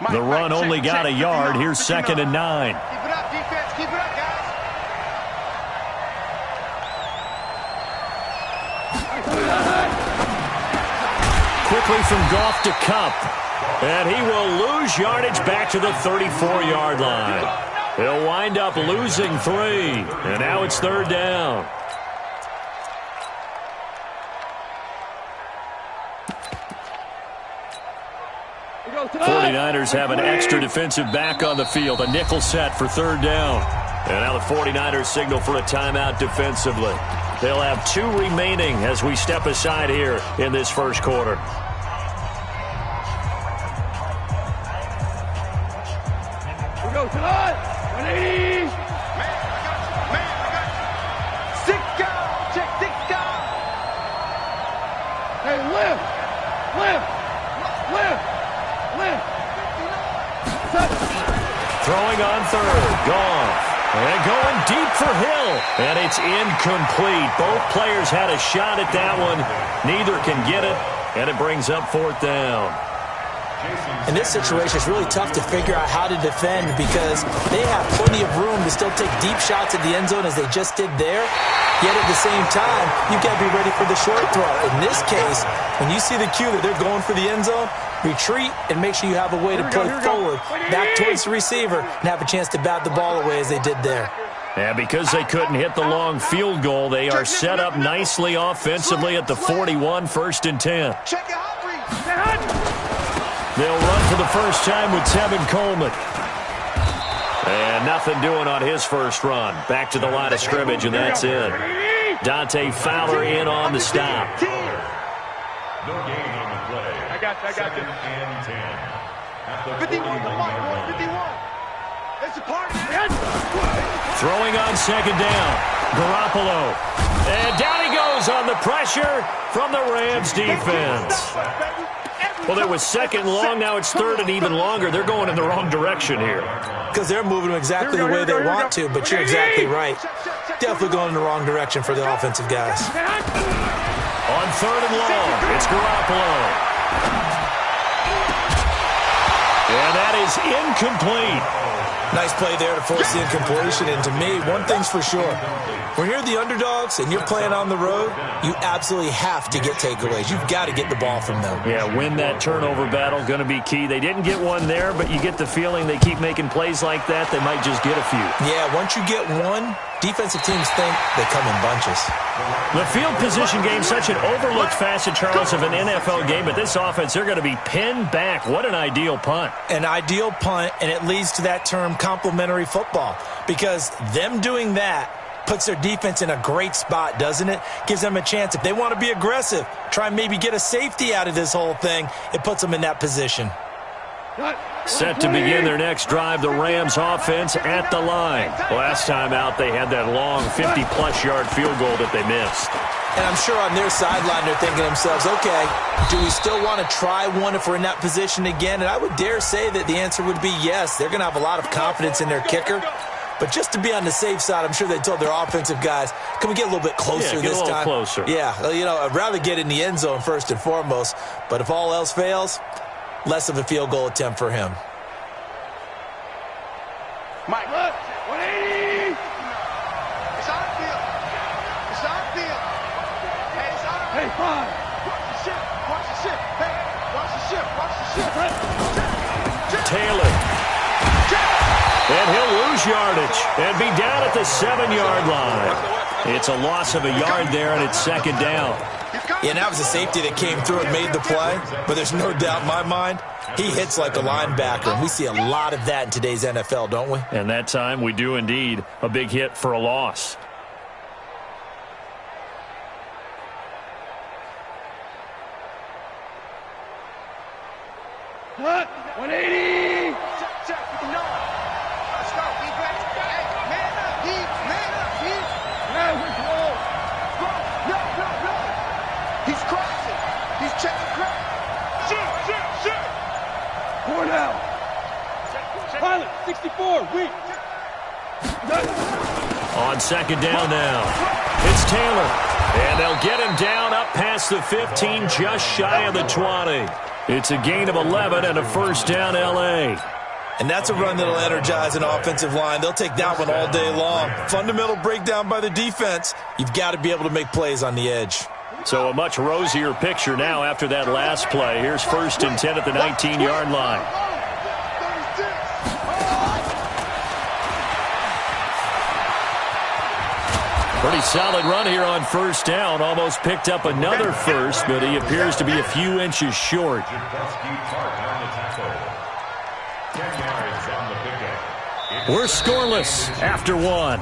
The run only got a yard. Here's 2nd and 9. Keep it up, defense. Keep it up, guys. Quickly from Goff to Cup. And he will lose yardage back to the 34-yard line. He'll wind up losing 3. And now it's 3rd down. The 49ers have an extra defensive back on the field. A nickel set for 3rd down. And now the 49ers signal for a timeout defensively. They'll have 2 remaining as we step aside here in this first quarter. Here we go, tonight. 180. Man, I got you. Sicko. Check Sicko. Hey, lift. Throwing on 3rd. Goff. And going deep for Hill. And it's incomplete. Both players had a shot at that one. Neither can get it. And it brings up 4th down. In this situation, it's really tough to figure out how to defend because they have plenty of room to still take deep shots at the end zone as they just did there. Yet at the same time, you've got to be ready for the short throw. In this case, when you see the cue that they're going for the end zone, retreat and make sure you have a way to play forward, back towards the receiver, and have a chance to bat the ball away as they did there. And because they couldn't hit the long field goal, they are set up nicely offensively at the 41, 1st and 10. They'll run for the first time with Tevin Coleman. And nothing doing on his first run. Back to the line of scrimmage, and that's it. Dante Fowler in on the stop. No gain on the play. I got you. 2nd and 10. 51, come on, 51. It's a party. Throwing on 2nd down. Garoppolo. And down he goes on the pressure from the Rams defense. Well, there was 2nd long. Now it's 3rd and even longer. They're going in the wrong direction here. Because they're moving exactly the way they want to, but you're exactly right. Definitely going in the wrong direction for the offensive guys. On 3rd and long, it's Garoppolo. And that is incomplete. Nice play there to force the incompletion. And to me, one thing's for sure. When you're the underdogs and you're playing on the road, you absolutely have to get takeaways. You've got to get the ball from them. Yeah, win that turnover battle, going to be key. They didn't get one there, but you get the feeling they keep making plays like that, they might just get a few. Yeah, once you get one, defensive teams think they come in bunches. The field position game, such an overlooked facet, Charles, of an NFL game, but this offense, they're going to be pinned back. What an ideal punt. An ideal punt, and it leads to that term complementary football, because them doing that puts their defense in a great spot, doesn't it? Gives them a chance. If they want to be aggressive, try and maybe get a safety out of this whole thing, it puts them in that position. Set to begin their next drive, the Rams offense at the line. Last time out, they had that long 50-plus yard field goal that they missed. And I'm sure on their sideline they're thinking to themselves, okay, do we still want to try one if we're in that position again? And I would dare say that the answer would be yes. They're going to have a lot of confidence in their kicker. But just to be on the safe side, I'm sure they told their offensive guys, can we get a little bit closer this time? Yeah, get a little closer. Yeah, you know, I'd rather get in the end zone first and foremost. But if all else fails, less of a field goal attempt for him. Mike, 180. It's on field. It's on field. Hey, it's on. Hey, 5. Watch the ship. Watch the ship. Hey, watch the ship. Watch the ship. Taylor. And he'll lose yardage and be down at the 7-yard line. It's a loss of a yard there, and it's 2nd down. Yeah, and that was a safety that came through and made the play. But there's no doubt in my mind, he hits like a linebacker. And we see a lot of that in today's NFL, don't we? And that time we do indeed. A big hit for a loss. Cut. 180. Check. No. Let's go. Defense. Hey, man up. Man up. Man, we go. No. He's crossing. He's checking crack. Shit. Cornell. Pilot. 64. Weak. On 2nd down now. It's Taylor. And they'll get him down up past the 15, just shy of the 20. It's a gain of 11 and a first down, L.A. And that's a run that'll energize an offensive line. They'll take that one all day long. Fundamental breakdown by the defense. You've got to be able to make plays on the edge. So a much rosier picture now after that last play. Here's 1st and 10 at the 19-yard line. Pretty solid run here on first down. Almost picked up another first, but he appears to be a few inches short. We're scoreless after one.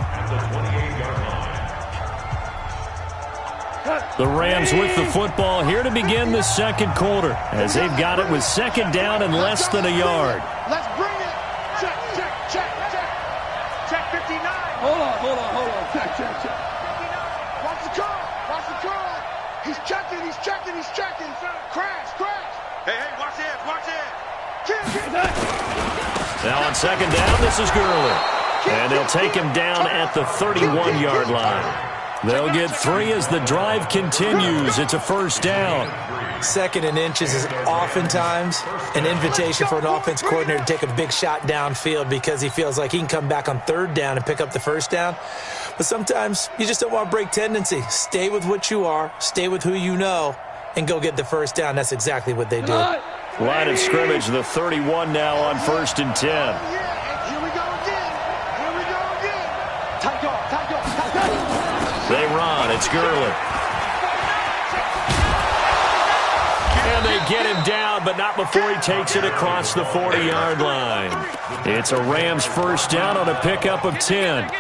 The Rams with the football here to begin the second quarter, as they've got it with 2nd down and less than a yard. Let's bring it. Check, check, check, check. Check 59. Hold on. Check. 59. Watch the curl. He's checking. Crash. Hey, watch it. Now on 2nd down, this is Gurley. And they'll take him down at the 31-yard line. They'll get 3 as the drive continues. It's a first down. 2nd and inches is oftentimes an invitation for an offense coordinator to take a big shot downfield because he feels like he can come back on 3rd down and pick up the first down. But sometimes you just don't want to break tendency. Stay with what you are, stay with who you know, and go get the first down. That's exactly what they do. Line of scrimmage, the 31 now on 1st and 10. Here we go again. Tight guard. They run. It's Gurley. And they get him down, but not before he takes it across the 40-yard line. It's a Rams first down on a pickup of 10.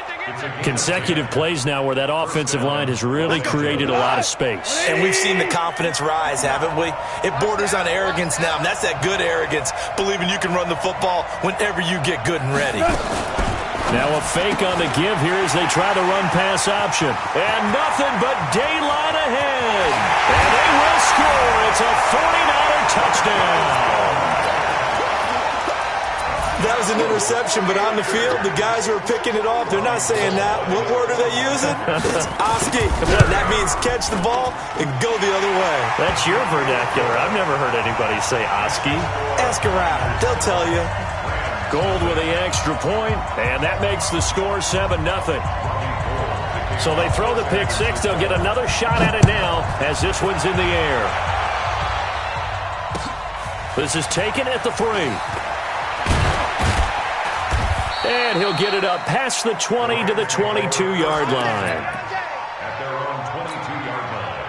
Consecutive plays now where that offensive line has really created a lot of space. And we've seen the confidence rise, haven't we? It borders on arrogance now, and that's that good arrogance, believing you can run the football whenever you get good and ready. Now a fake on the give here as they try the run-pass option. And nothing but daylight ahead. And they will score. It's a 49er touchdown. That was an interception, but on the field, the guys who are picking it off, they're not saying that. What word are they using? It's Oski. That means catch the ball and go the other way. That's your vernacular. I've never heard anybody say Oski. Ask around. They'll tell you. Gold with the extra point, and that makes the score 7-0. So they throw the pick six. They'll get another shot at it now as this one's in the air. This is taken at the 3. And he'll get it up past the 20 to the 22-yard line. At their own 22-yard line.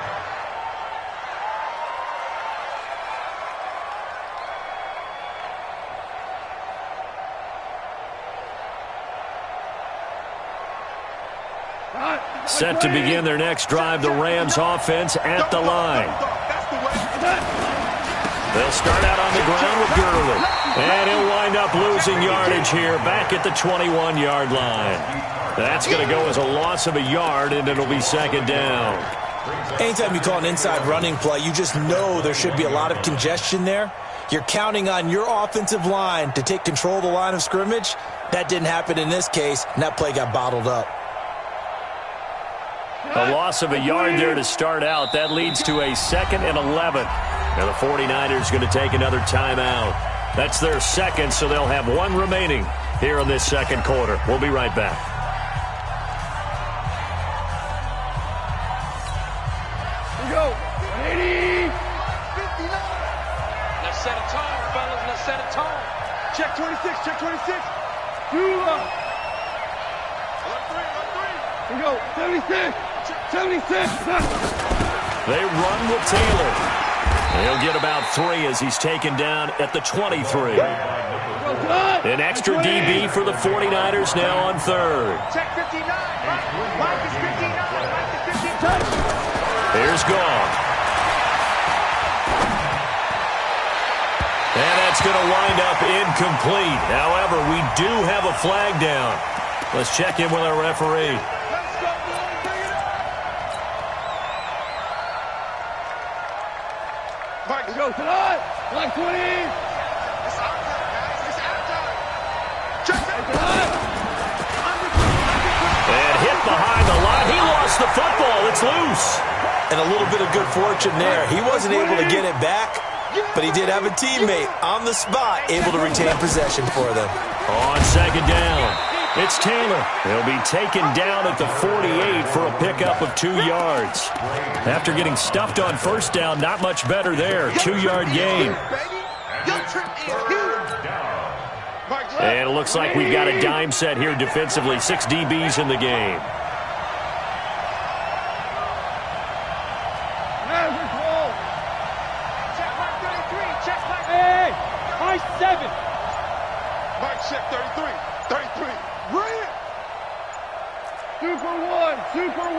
Set to begin their next drive, the Rams offense at the line. They'll start out on the ground with Gurley. And he'll wind up losing yardage here back at the 21-yard line. That's going to go as a loss of a yard, and it'll be 2nd down. Anytime you call an inside running play, you just know there should be a lot of congestion there. You're counting on your offensive line to take control of the line of scrimmage. That didn't happen in this case, and that play got bottled up. A loss of a yard there to start out. That leads to a 2nd and 11. Now the 49ers going to take another timeout. That's their second, so they'll have one remaining here in this second quarter. We'll be right back. Here we go. 180. 59. Let's set a tone, fellas. Let's set a tone. Check 26. Check 26. Run 3. Here we go. 76. 76. They run with Taylor. He'll get about 3 as he's taken down at the 23. An extra DB for the 49ers now on 3rd. Check 59. Mike is 59. Mike is 59. Here's Goff. And that's going to wind up incomplete. However, we do have a flag down. Let's check in with our referee. Go tonight. Like 20. It's out time, guys. It's out time. Check tonight. And hit behind the line. He lost the football. It's loose. And a little bit of good fortune there. He wasn't able to get it back, but he did have a teammate on the spot able to retain possession for them. On second down, it's Taylor. He'll be taken down at the 48 for a pickup of 2 yards. After getting stuffed on first down, not much better there. 2-yard gain. And it looks like we've got a dime set here defensively. 6 DBs in the game. Hey, high 7. Mike check 33. 33. Bring it. 2 for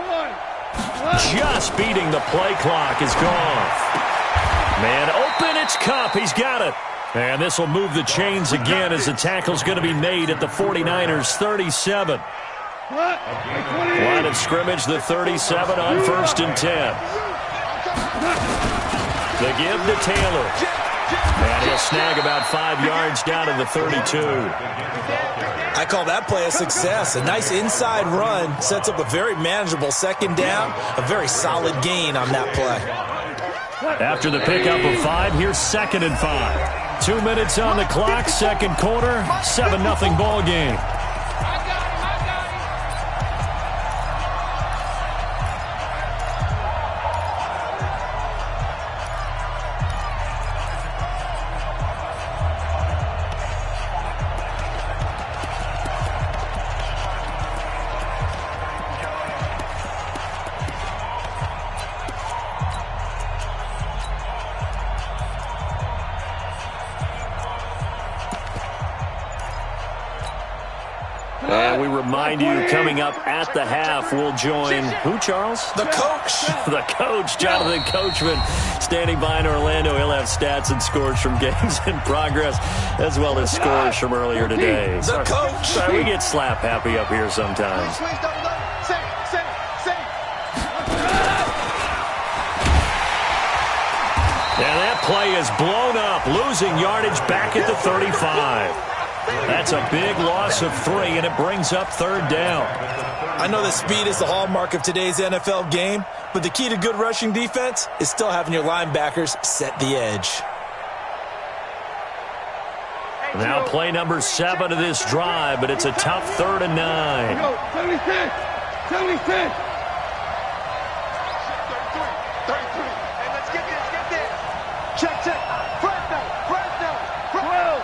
1. Just beating the play clock is gone. Man open, it's Cup. He's got it. And this will move the chains again as the tackle's going to be made at the 49ers' 37. Line of scrimmage, the 37 on 1st and 10. The give to Taylor. And he'll snag about 5 yards down to the 32. I call that play a success. A nice inside run sets up a very manageable second down. A very solid gain on that play. After the pickup of 5, here's 2nd and 5. 2 minutes on the clock, second quarter, 7-0 ball game. And we remind you, coming up at the half, we'll join who, Charles? The coach. The coach, Jonathan Coachman, standing by in Orlando. He'll have stats and scores from games in progress, as well as scores from earlier today. The coach. Sorry, we get slap happy up here sometimes. And that play is blown up, losing yardage back at the 35. That's a big loss of 3, and it brings up 3rd down. I know that speed is the hallmark of today's NFL game, but the key to good rushing defense is still having your linebackers set the edge. Now play number 7 of this drive, but it's a tough 3rd and 9. 76. 76. 33. And let's get this. Check. Fresno. 12.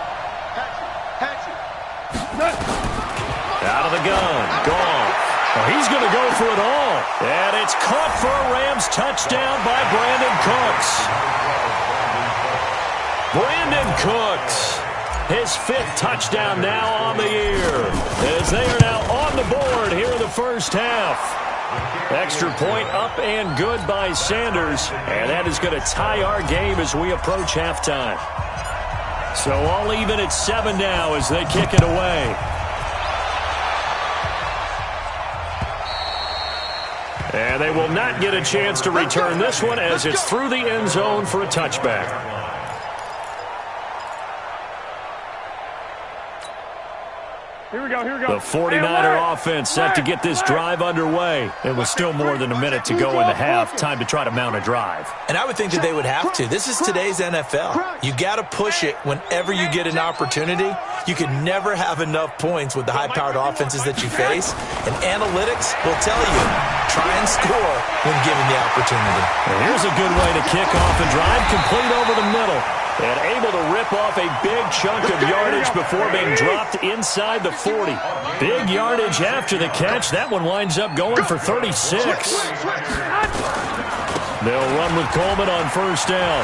Out of the gun. Gone. Oh, he's going to go for it all. And it's caught for a Rams touchdown by Brandon Cooks. Brandon Cooks, his 5th touchdown now on the year, as they are now on the board here in the first half. Extra point up and good by Sanders, and that is going to tie our game as we approach halftime. So all even at 7 now as they kick it away. And they will not get a chance to return this one as it's through the end zone for a touchback. Here we go. The 49er offense set to get this drive underway. It was still more than a minute to go in the half. Time to try to mount a drive. And I would think that they would have to. This is today's NFL. You got to push it whenever you get an opportunity. You can never have enough points with the high-powered offenses that you face. And analytics will tell you, try and score when given the opportunity. And here's a good way to kick off a drive, complete over the middle. And able to rip off a big chunk of yardage before being dropped inside the 40. Big yardage after the catch. That one winds up going for 36. They'll run with Coleman on first down.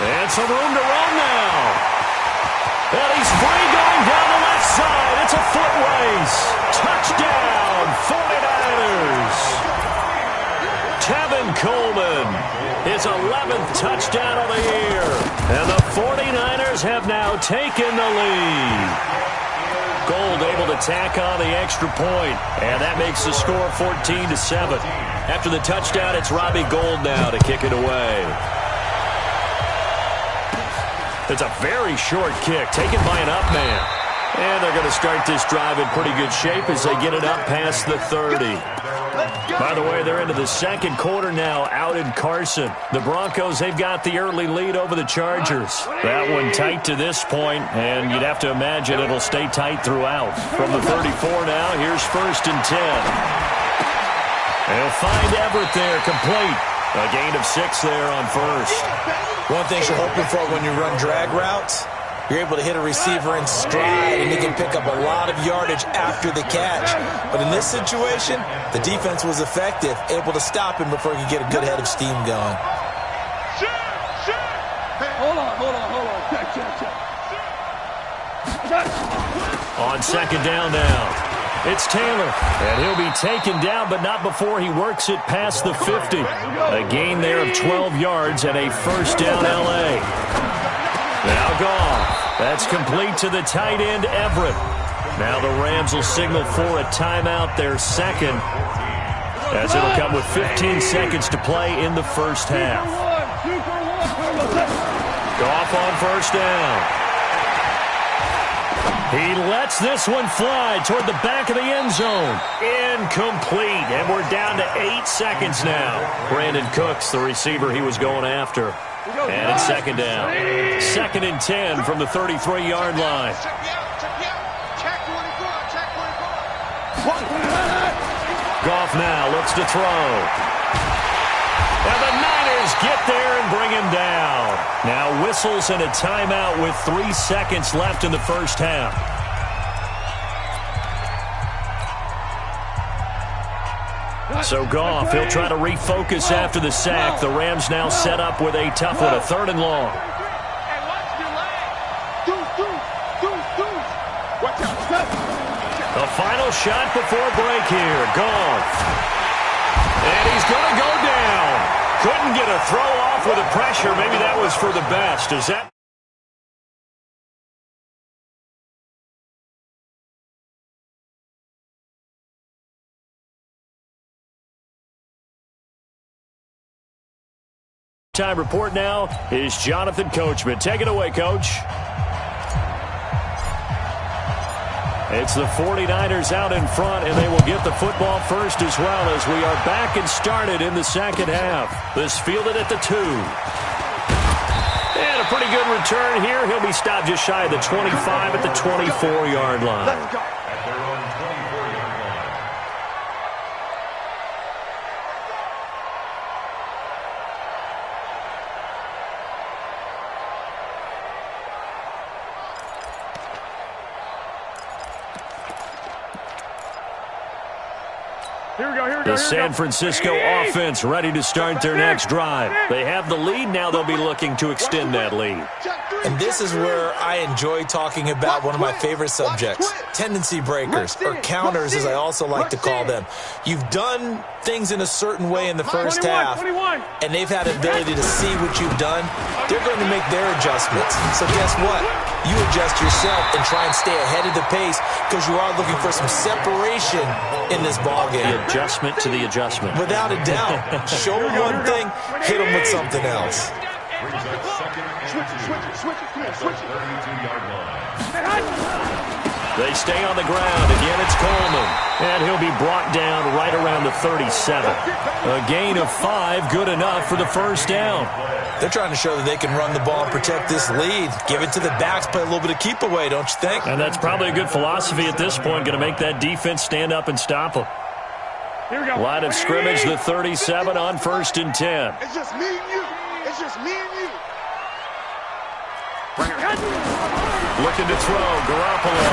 And some room to run now. And he's free going down the left side. It's a foot race. Touchdown, 49ers. Tevin Coleman, his 11th touchdown of the year. And the 49ers have now taken the lead. Gold able to tack on the extra point, and that makes the score 14-7. After the touchdown, it's Robbie Gould now to kick it away. It's a very short kick, taken by an up man. And they're going to start this drive in pretty good shape as they get it up past the 30. By the way, they're into the second quarter now out in Carson. The Broncos, they've got the early lead over the Chargers. That one tight to this point, and you'd have to imagine it'll stay tight throughout. From the 34 now, here's 1st and 10. They'll find Everett there, complete. A gain of 6 there on first. One thing you're hoping for when you run drag routes, you're able to hit a receiver in stride, and he can pick up a lot of yardage after the catch. But in this situation, the defense was effective, able to stop him before he could get a good head of steam going. Hold on. Check. On 2nd down now, it's Taylor, and he'll be taken down, but not before he works it past the 50. A gain there of 12 yards and a 1st down L.A. Now Goff. That's complete to the tight end, Everett. Now the Rams will signal for a timeout, their second, as it'll come with 15 seconds to play in the first half. Goff on 1st down. He lets this one fly toward the back of the end zone. Incomplete, and we're down to 8 seconds now. Brandon Cooks, the receiver he was going after. And it's 2nd down. 2nd and 10 from the 33-yard line. Goff now looks to throw. And the Niners get there and bring him down. Now whistles and a timeout with 3 seconds left in the first half. So Goff, he'll try to refocus after the sack. The Rams now set up with a tough one, a 3rd and long. The final shot before break here. Goff. And he's going to go down. Couldn't get a throw off with the pressure. Maybe that was for the best. Is that... Time report now is Jonathan Coachman. Take it away, Coach. It's the 49ers out in front, and they will get the football first as well as we are back and started in the second half. This fielded at the 2. And a pretty good return here. He'll be stopped just shy of the 25 at the 24-yard line. At their own 24-yard line. The San Francisco offense ready to start their next drive. They have the lead. Now they'll be looking to extend that lead. And this is where I enjoy talking about one of my favorite subjects, tendency breakers, or counters as I also like to call them. You've done things in a certain way in the first half, and they've had the ability to see what you've done. They're going to make their adjustments. So guess what? You adjust yourself and try and stay ahead of the pace because you are looking for some separation in this ballgame. The adjustment to the adjustment. Without a doubt. Show them one thing, hit them with something else. Brings up 2nd and 2 at the 32-yard line. They stay on the ground. Again, it's Coleman. And he'll be brought down right around the 37. A gain of 5, good enough for the first down. They're trying to show that they can run the ball and protect this lead. Give it to the backs, play a little bit of keep away, don't you think? And that's probably a good philosophy at this point. Going to make that defense stand up and stop them. Line of scrimmage, the 37 on 1st and 10. It's just me and you. It's just me and you. Looking to throw, Garoppolo.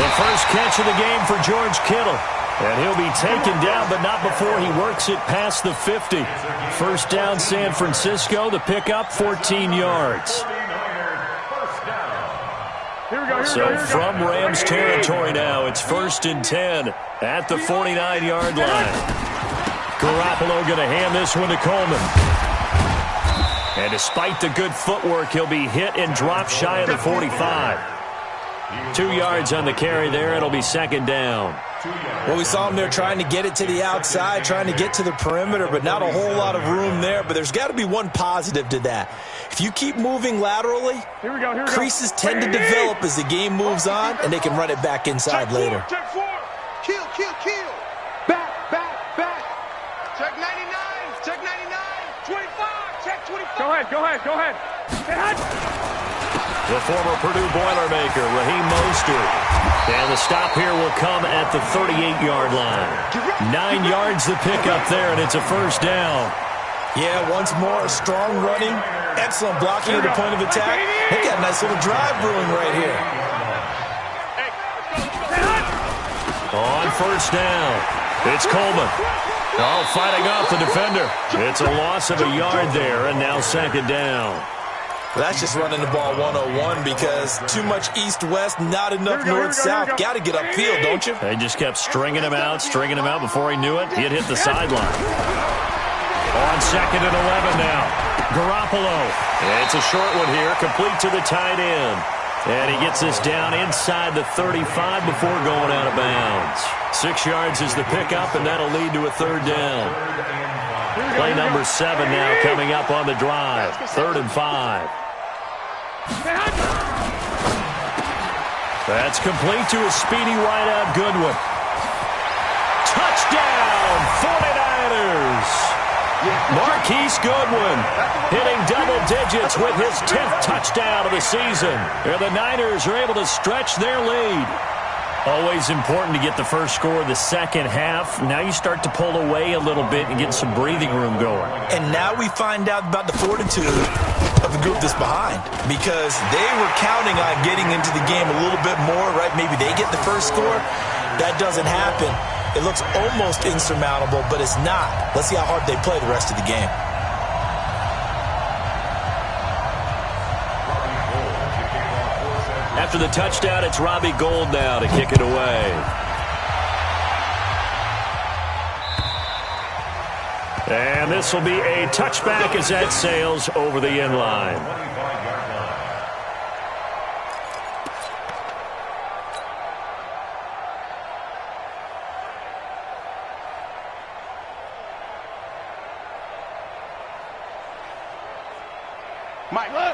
The first catch of the game for George Kittle. And he'll be taken down, but not before he works it past the 50. 1st down, San Francisco. The pickup, 14 yards. So from Rams territory now, it's 1st and 10 at the 49-yard line. Garoppolo going to hand this one to Coleman. And despite the good footwork, he'll be hit and dropped shy of the 45. 2 yards on the carry there. It'll be 2nd down. Well, we saw him there trying to get it to the outside, trying to get to the perimeter, but not a whole lot of room there. But there's got to be one positive to that. If you keep moving laterally, creases tend to develop as the game moves on, and they can run it back inside later. Kill. Back. The former Purdue Boilermaker, Raheem Mostert. And the stop here will come at the 38-yard line. 9 yards the pickup there, and it's a first down. Yeah, once more, strong running, excellent blocking at the point of attack. They got a nice little drive brewing right here. On first down, it's Coleman. Oh, fighting off the defender. It's a loss of a yard there, and now second down. Well, that's just running the ball 101 because too much east-west, not enough north-south. Got to get upfield, don't you? They just kept stringing him out before he knew it. He had hit the sideline. On second and 11 now. Garoppolo. It's a short one here, complete to the tight end. And he gets this down inside the 35 before going out of bounds. 6 yards is the pickup, and that'll lead to a third down. Play number 7 now coming up on the drive. 3rd and 5. That's complete to a speedy wideout Goodwin. Touchdown, 49ers! Marquise Goodwin hitting double digits with his 10th touchdown of the season. And the Niners are able to stretch their lead. Always important to get the first score of the second half. Now you start to pull away a little bit and get some breathing room going. And now we find out about the fortitude of the group that's behind, because they were counting on getting into the game a little bit more, right? Maybe they get the first score. That doesn't happen. It looks almost insurmountable, but it's not. Let's see how hard they play the rest of the game. After the touchdown, it's Robbie Gould now to kick it away. And this will be a touchback as that sails over the end line.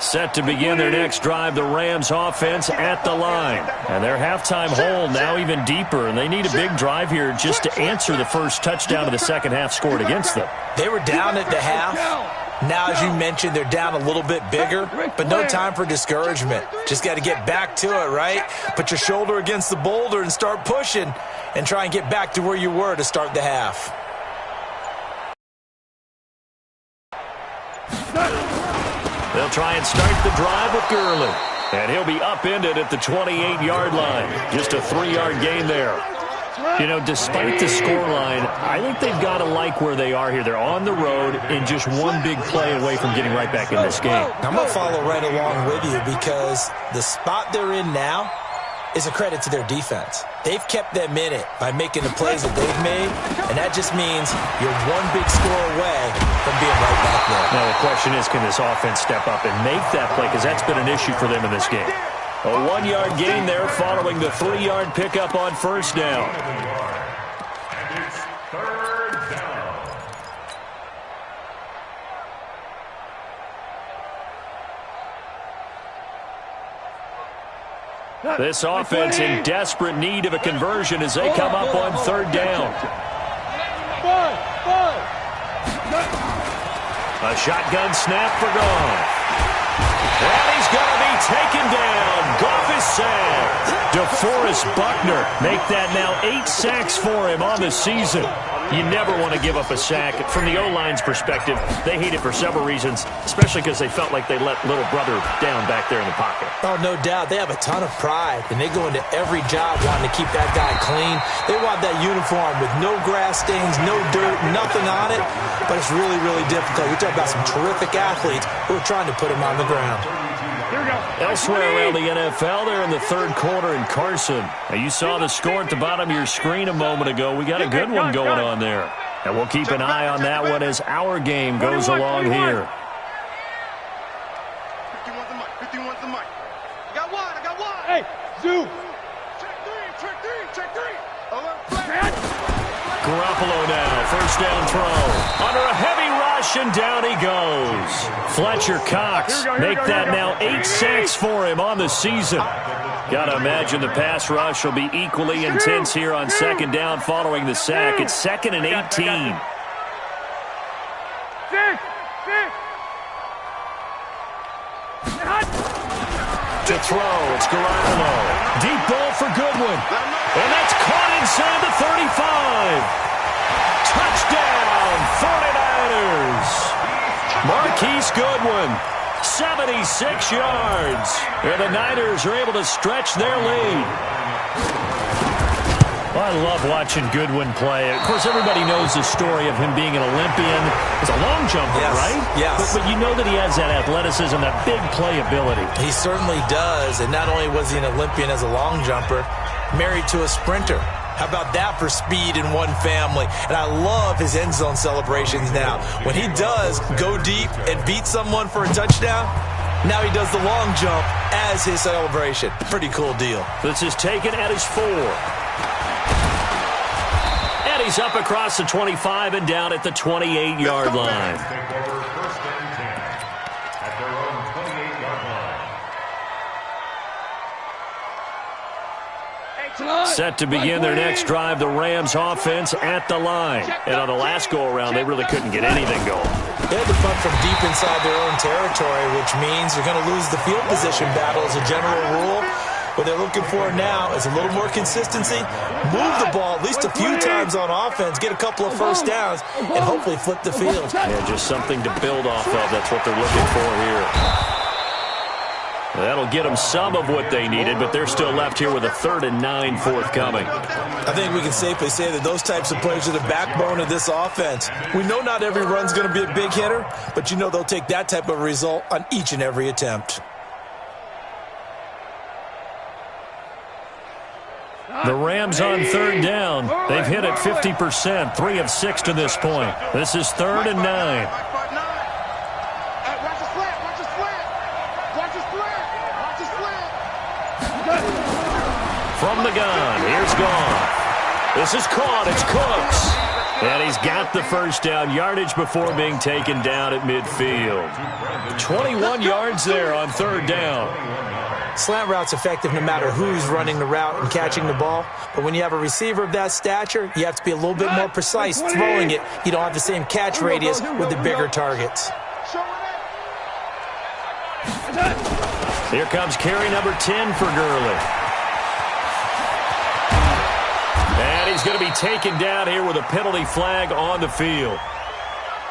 Set to begin their next drive, the Rams offense at the line. And their halftime hole now even deeper, and they need a big drive here just to answer the first touchdown of the second half scored against them. They were down at the half. Now, as you mentioned, they're down a little bit bigger, but no time for discouragement. Just got to get back to it, right? Put your shoulder against the boulder and start pushing and try and get back to where you were to start the half. They'll try and start the drive with Gurley. And he'll be upended at the 28-yard line. Just a 3-yard gain there. You know, despite the scoreline, I think they've got to like where they are here. They're on the road and just one big play away from getting right back in this game. I'm going to follow right along with you because the spot they're in now is a credit to their defense. They've kept them in it by making the plays that they've made, and that just means you're one big score away from being right back there. Now the question is, can this offense step up and make that play? Because that's been an issue for them in this game. A 1-yard gain there following the 3-yard pickup on first down. And it's 3rd down. This offense in desperate need of a conversion as they come up on 3rd down. A shotgun snap for Goff. And he's going to be taken down. Goff is sacked. DeForest Buckner make that now 8 sacks for him on the season. You never want to give up a sack. From the O-line's perspective, they hate it for several reasons, especially because they felt like they let little brother down back there in the pocket. Oh, no doubt. They have a ton of pride, and they go into every job wanting to keep that guy clean. They want that uniform with no grass stains, no dirt, nothing on it, but it's really, really difficult. We're talking about some terrific athletes who are trying to put him on the ground. Elsewhere around the NFL, they're in the 3rd quarter in Carson. Now, you saw the score at the bottom of your screen a moment ago. We got a good one going on there. And we'll keep an eye on that one as our game goes along here. 51's the mic. 51's the mic. I got one. Hey, Zoo. Check three. Garoppolo now, first down throw. Under a heavy rush, and down he goes. Fletcher Cox make that now 8 sacks for him on the season. Got to imagine the pass rush will be equally intense here on 2nd down following the sack. It's 2nd and 18. To throw, it's Garoppolo. Deep ball for Goodwin. And that's caught inside the 35. Touchdown, 49ers. Marquise Goodwin, 76 yards. And the Niners are able to stretch their lead. I love watching Goodwin play. Of course, everybody knows the story of him being an Olympian. He's a long jumper, yes, right? Yes. But you know that he has that athleticism, that big playability. He certainly does. And not only was he an Olympian as a long jumper, married to a sprinter. How about that for speed in one family? And I love his end zone celebrations now. When he does go deep and beat someone for a touchdown, now he does the long jump as his celebration. Pretty cool deal. This is taken at his 4. And he's up across the 25 and down at the 28-yard line. Take over first and 10 at their own 28-yard line. Set to begin their next drive, the Rams offense at the line. And on the last go-around, they really couldn't get anything going. They had to punt from deep inside their own territory, which means you're going to lose the field position battle as a general rule. What they're looking for now is a little more consistency, move the ball at least a few times on offense, get a couple of first downs, and hopefully flip the field. Yeah, just something to build off of. That's what they're looking for here. That'll get them some of what they needed, but they're still left here with a 3rd and 9 forthcoming. I think we can safely say that those types of plays are the backbone of this offense. We know not every run's going to be a big hitter, but you know they'll take that type of result on each and every attempt. The Rams on 3rd down. They've hit it 50%, 3 of 6 to this point. This is 3rd and 9. From the gun, here's Goff. This is caught, it's Cooks. And he's got the first down, yardage before being taken down at midfield. 21 yards there on 3rd down. Slant route's effective no matter who's running the route and catching the ball. But when you have a receiver of that stature, you have to be a little bit more precise throwing it. You don't have the same catch radius with the bigger targets. Here comes carry number 10 for Gurley. And he's going to be taken down here with a penalty flag on the field.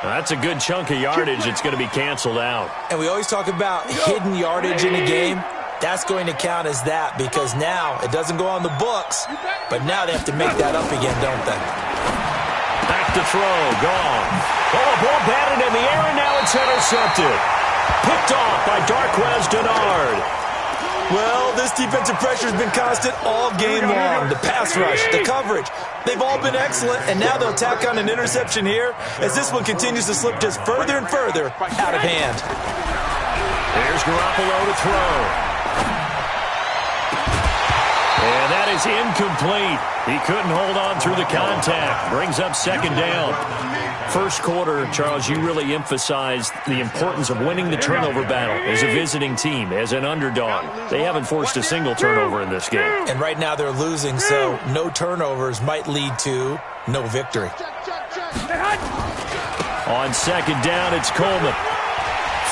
Now, that's a good chunk of yardage. It's going to be canceled out. And we always talk about hidden yardage in a game. That's going to count as that because now it doesn't go on the books, but now they have to make that up again, don't they? Back to throw, gone. Oh, ball batted in the air, and now it's intercepted. Picked off by Darquez Dennard. Well, this defensive pressure has been constant all game long. The pass rush, the coverage, they've all been excellent, and now they'll tack on an interception here as this one continues to slip just further and further out of hand. Here's Garoppolo to throw. And that is incomplete. He couldn't hold on through the contact. Brings up 2nd down. First quarter, Charles, you really emphasized the importance of winning the turnover battle as a visiting team, as an underdog. They haven't forced a single turnover in this game. And right now they're losing, so no turnovers might lead to no victory. On 2nd down, it's Coleman.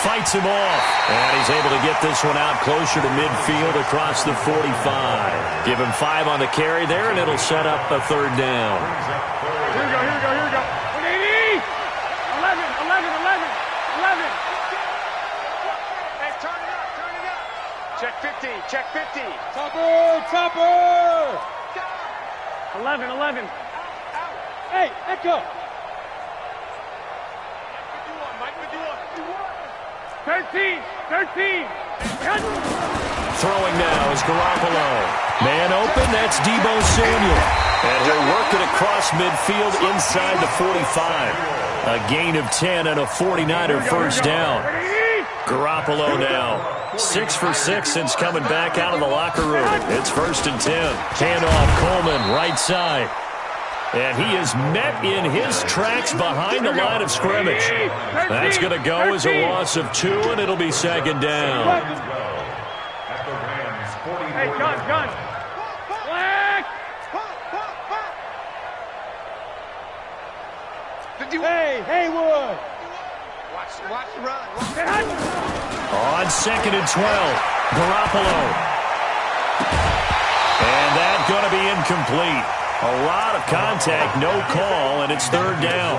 Fights him off, and he's able to get this one out closer to midfield across the 45. Give him 5 on the carry there, and it'll set up a 3rd down. Here we go. 180! 11. Hey, turn it up. Check 50. Topper! 11. Hey, Echo! Mike, 13. Throwing now is Garoppolo. Man open, that's Deebo Samuel. And he'll work it across midfield inside the 45. A gain of 10 and a 49er first down. Garoppolo now 6 for 6 since coming back out of the locker room. It's 1st and 10. Handoff, Coleman, right side. And he is met in his tracks behind the line of scrimmage. That's going to go as a loss of 2, and it'll be 2nd down. Hey, gun. Black! Hey, Haywood! Watch the run. On 2nd and 12. Garoppolo. And that's going to be incomplete. A lot of contact, no call, and it's third down.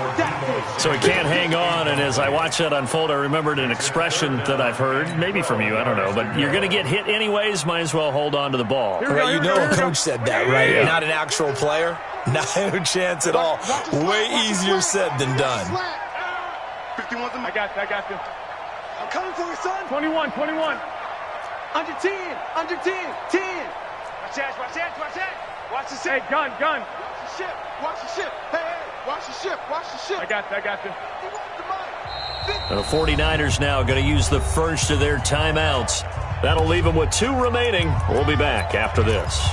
So he can't hang on, and as I watch that unfold, I remembered an expression that I've heard, maybe from you, I don't know, but you're going to get hit anyways, might as well hold on to the ball. Well, you know a coach said that, right? Yeah. Not an actual player? Not a chance at all. Way easier said than done. 51's I got you. I'm coming for you, son. 21. Under 10. 10. Watch that. Watch the ship. Hey, gun. Watch the ship. Hey, watch the ship. I got you. The 49ers now going to use the first of their timeouts. That'll leave them with 2 remaining. We'll be back after this.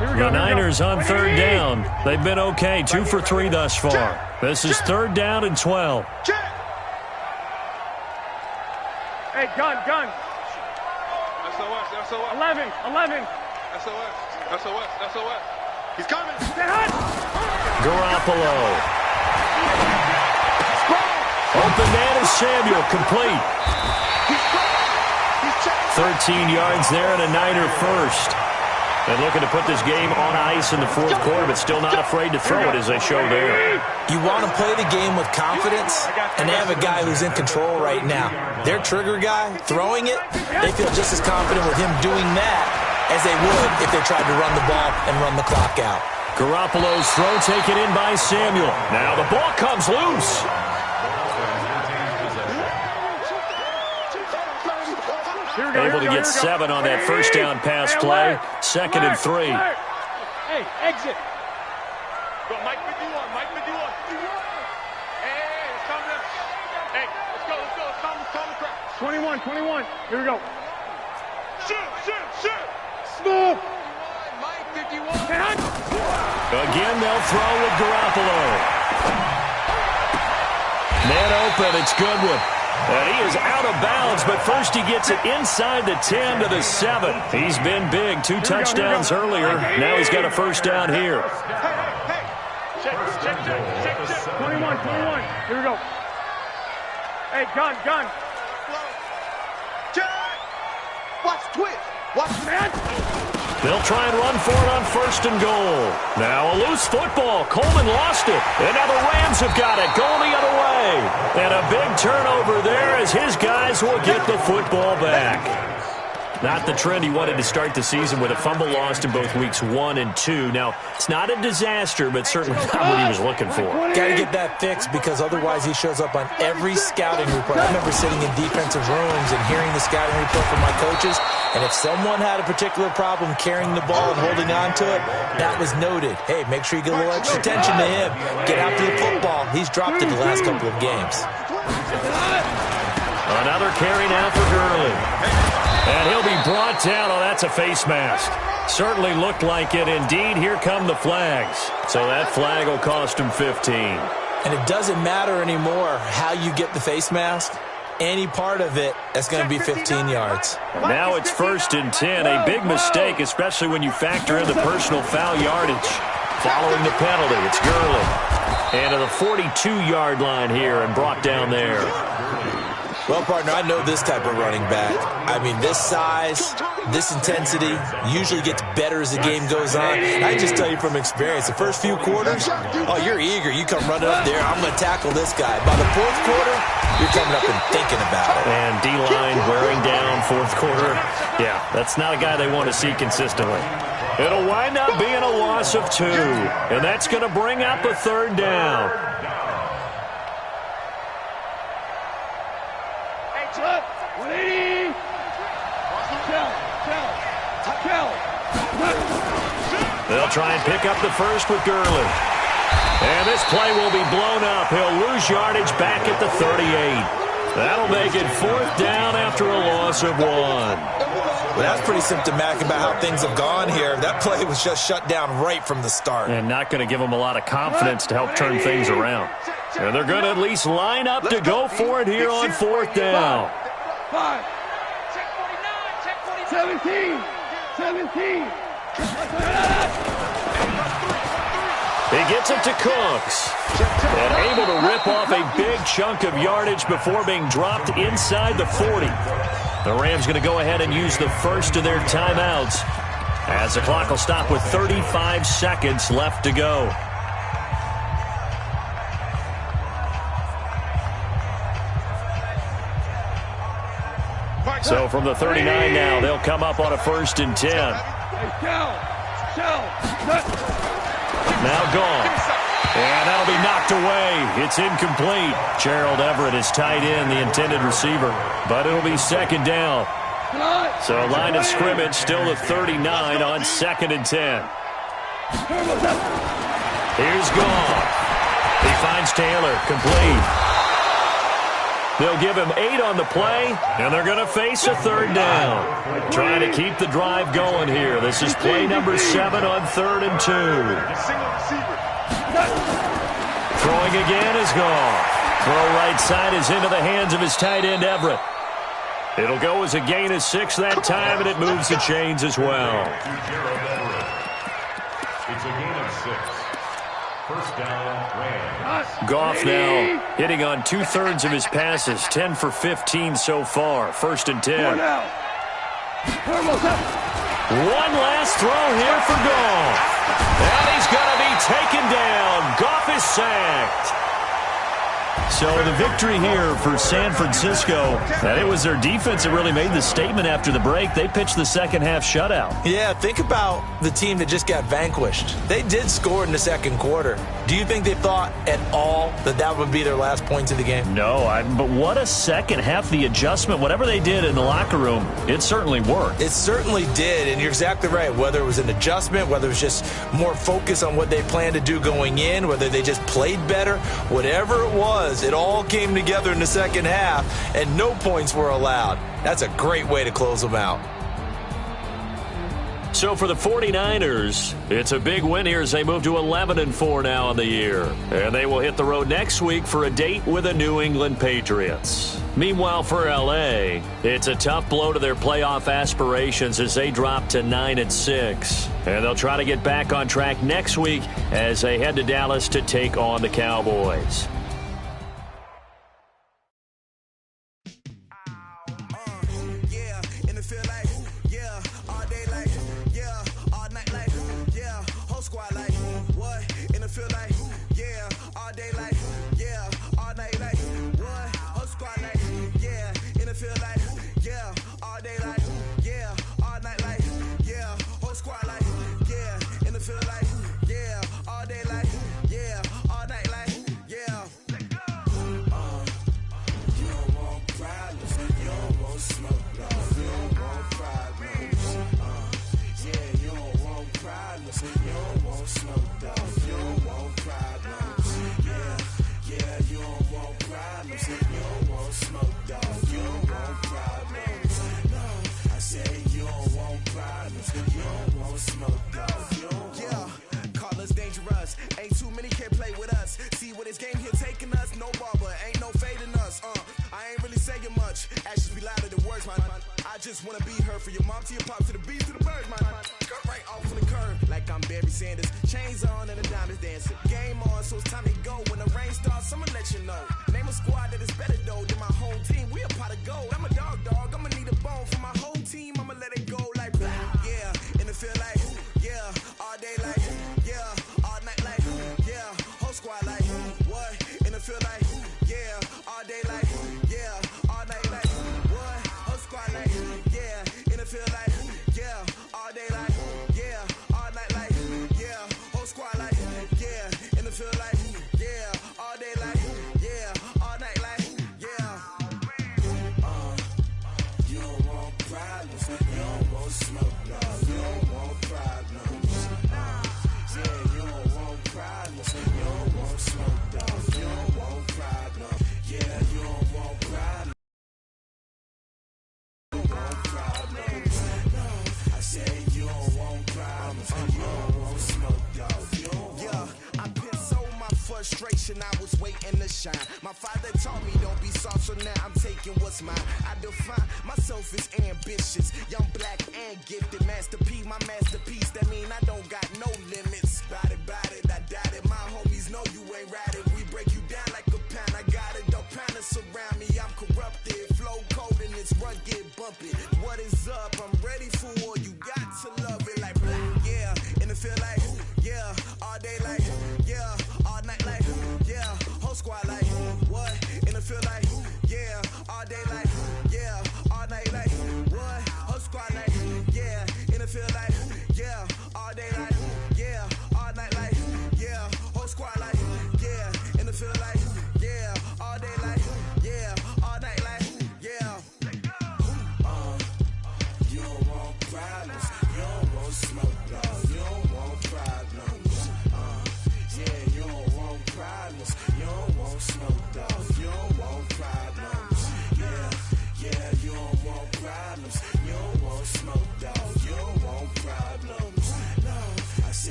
The Niners on third down. They've been okay, 2 for 3 thus far. This is third down and 12. Hey, gun. SOS. 11. SOS. He's coming. Garoppolo. Open man is Samuel, complete. 13 yards there and a Niner first. And looking to put this game on ice in the fourth quarter, but still not afraid to throw it as they show there. You want to play the game with confidence, and they have a guy who's in control right now. Their trigger guy, throwing it, they feel just as confident with him doing that as they would if they tried to run the ball and run the clock out. Garoppolo's throw taken in by Samuel. Now the ball comes loose. Able to get 7 on that first down pass play. 2nd and 3. Hey, exit. Go, Mike 51. Hey, it's coming up. Hey, let's go. It's coming crap. 21. Here we go. Shoot. Smooth. Mike 51. Again, they'll throw with Garoppolo. Man open, it's Goodwin. And he is out of bounds, but first he gets it inside the 10 to the 7. He's been big, 2 touchdowns earlier. Now he's got a first down here. Hey. Check. 21. Here we go. Hey, gun. Watch the twist. Watch the man. They'll try and run for it on 1st and goal. Now a loose football. Coleman lost it. And now the Rams have got it. Going the other way. And a big turnover there as his guys will get the football back. Not the trend he wanted to start the season with a fumble lost in both weeks 1 and 2. Now, it's not a disaster, but certainly not what he was looking for. Got to get that fixed because otherwise he shows up on every scouting report. I remember sitting in defensive rooms and hearing the scouting report from my coaches, and if someone had a particular problem carrying the ball and holding on to it, that was noted. Hey, make sure you get a little extra attention to him. Get after the football. He's dropped it the last couple of games. Another carry now for Gurley. And he'll be brought down. Oh, that's a face mask. Certainly looked like it. Indeed, here come the flags. So that flag will cost him 15. And it doesn't matter anymore how you get the face mask. Any part of it, that's going to be 15 yards. And now it's 1st and 10. A big mistake, especially when you factor in the personal foul yardage. Following the penalty, it's Gurley. And to the 42-yard line here and brought down there. Well, partner, I know this type of running back. I mean, this size, this intensity usually gets better as the game goes on. I just tell you from experience, the first few quarters, oh, you're eager. You come running up there, I'm going to tackle this guy. By the fourth quarter, you're coming up and thinking about it. And D-line wearing down fourth quarter. Yeah, that's not a guy they want to see consistently. It'll wind up being a loss of 2. And that's going to bring up a 3rd down. They'll try and pick up the first with Gurley. And this play will be blown up. He'll lose yardage back at the 38. That'll make it 4th down after a loss of 1. Well, that's pretty symptomatic about how things have gone here. That play was just shut down right from the start. And not going to give them a lot of confidence to help turn things around. And they're going to at least line up to go for it here on 4th down. 5. 17. He gets it to Cooks. And able to rip off a big chunk of yardage before being dropped inside the 40. The Rams going to go ahead and use the first of their timeouts as the clock will stop with 35 seconds left to go. So from the 39 now, they'll come up on a 1st and 10. Now gone. And that'll be knocked away. It's incomplete. Gerald Everett is tight end, the intended receiver. But it'll be 2nd down. So line of scrimmage still the 39 on 2nd and 10. Here's Gone. He finds Taylor. Complete. They'll give him 8 on the play, and they're going to face a 3rd down. Trying to keep the drive going here. This is play number 7 on 3rd and 2. Throwing again is Gone. Throw right side is into the hands of his tight end, Everett. It'll go as a gain of 6 that time, and it moves the chains as well. It's a gain of 6. 1st down, Rams. Goff now hitting on 2/3 of his passes, 10 for 15 so far. 1st and 10. One last throw here for Goff. And he's going to be taken down. Goff is sacked. So the victory here for San Francisco, and it was their defense that really made the statement after the break. They pitched the second half shutout. Yeah, think about the team that just got vanquished. They did score in the 2nd quarter. Do you think they thought at all that that would be their last points of the game? No, but what a second half. The adjustment, whatever they did in the locker room, it certainly worked. It certainly did, and you're exactly right. Whether it was an adjustment, whether it was just more focus on what they planned to do going in, whether they just played better, whatever it was, it all came together in the 2nd half, and no points were allowed. That's a great way to close them out. So for the 49ers, it's a big win here as they move to 11-4 now on the year. And they will hit the road next week for a date with the New England Patriots. Meanwhile, for L.A., it's a tough blow to their playoff aspirations as they drop to 9-6. And they'll try to get back on track next week as they head to Dallas to take on the Cowboys. I was waiting to shine. My father taught me don't be soft, so now I'm taking what's mine. I define myself as ambitious, young, black, and gifted. Master P, my masterpiece. That mean I don't got no limits. Bout it, I doubt